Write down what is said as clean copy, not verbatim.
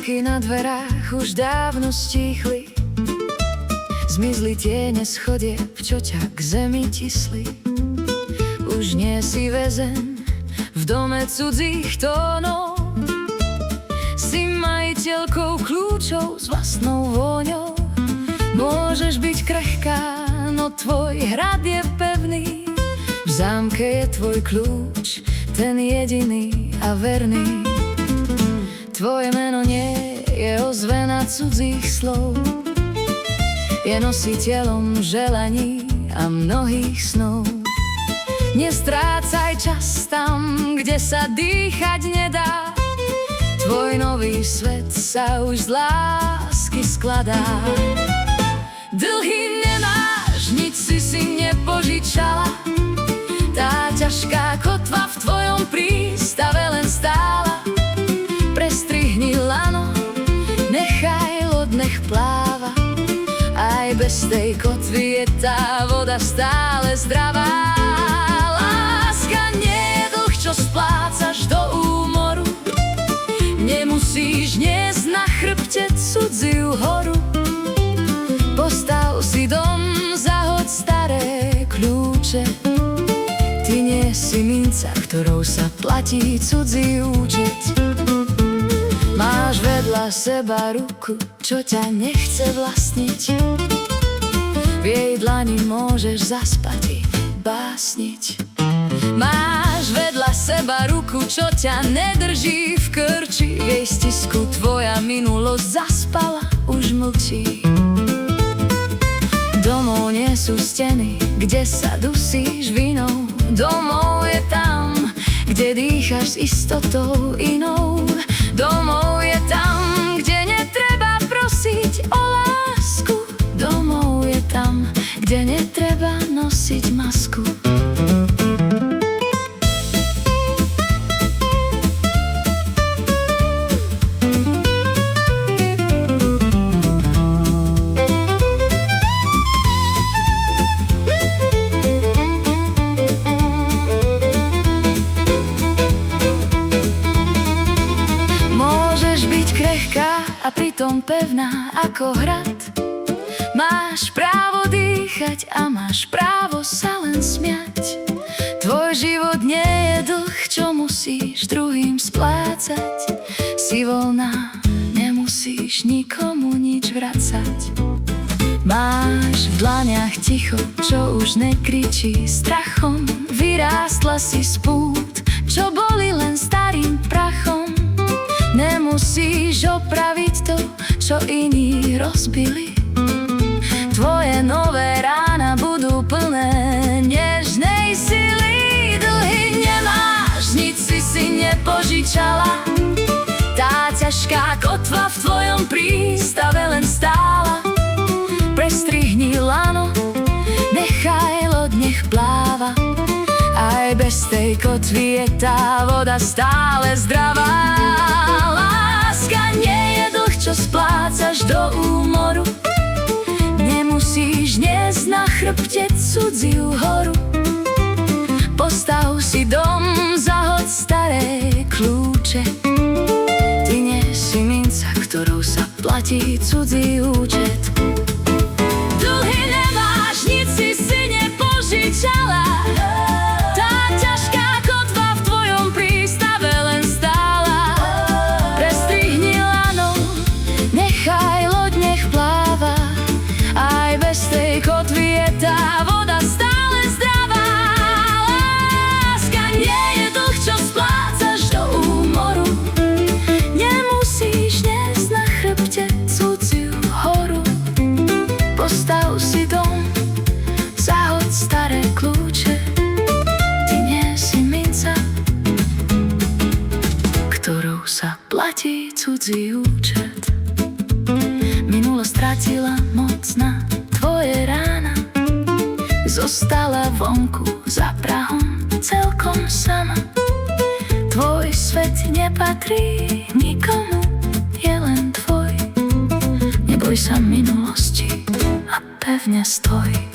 Zábleky na dverách už dávno stíchli, zmizli tiene schodieb, čo ťa k zemi tisli. Už nie si väzeň v dome cudzích tónov, si majiteľkou kľúčov s vlastnou vôňou. Môžeš byť krehká, no tvoj hrad je pevný, v zámke je tvoj kľúč, ten jediný a verný. Tvoje meno nie je ozvena cudzích slov, je nositeľom želaní a mnohých snov. Nestrácaj čas tam, kde sa dýchať nedá, tvoj nový svet sa už z lásky skladá. Dlhy nemáš, nič si nepožičala, tá ťažká kotva v tvojom prístave len stála. Prestrihni lano, nechaj loď, nech pláva, aj bez tej kotvy je tá voda stále zdravá. Láska nie je dlh, čo splácaš do úmoru, nemusíš niesť na chrbte cudziu horu. Postav si dom, zahoď staré kľúče, ty nie si minca, ktorou sa platí cudzí účet. Máš vedľa seba ruku, čo ťa nechce vlastniť, v jej dlani môžeš zaspať i básniť. Máš vedľa seba ruku, čo ťa nedrží v krči, v jej stisku tvoja minulosť zaspala, už mlčí. Domov nie sú steny, kde sa dusíš vinou, domov je tam, kde dýcháš s istotou inou. Domov je tam, kde netreba prosiť o lásku, domov je tam, kde netreba nosiť masku. A pritom pevná ako hrad, máš právo dýchať a máš právo sa len smiať. Tvoj život nie je dlh, čo musíš druhým splácať. Si voľná, nemusíš nikomu nič vracať. Máš v dlaniach ticho, čo už nekričí strachom. Vyrástla si z pút, čo boli len starým prachom. Nemusíš opraviť to, čo iní rozbili. Tvoje nové rána budú plné nežnej sily. Dlhy nemáš, nič si nepožičala, tá ťažká kotva v tvojom prístave len stála. Prestrihni lano, nechaj loď, nech pláva, aj bez tej kotvy je tá voda stále zdravá. Láska nie je dlh, čo splácaš do úmoru, nemusíš niesť na chrbte cudziu horu. Postav si dom, zahoď staré kľúče, ty nie si minca, ktorou sa platí cudzí účet. Dlhy nemáš, nič si nepožičala, tá voda stále zdravá. Láska nie je dlh, čo splácaš do úmoru, nemusíš niesť na chrbte cudziu horu. Postav si dom, zahoď staré kľúče, ty nie si minca, ktorou sa platí cudzí účet. Minulosť stratila moc na tvoje rána, zostala vonku za prahom celkom sama. Tvoj svet nepatrí nikomu, je len tvoj. Neboj sa minulosti a pevne stoj.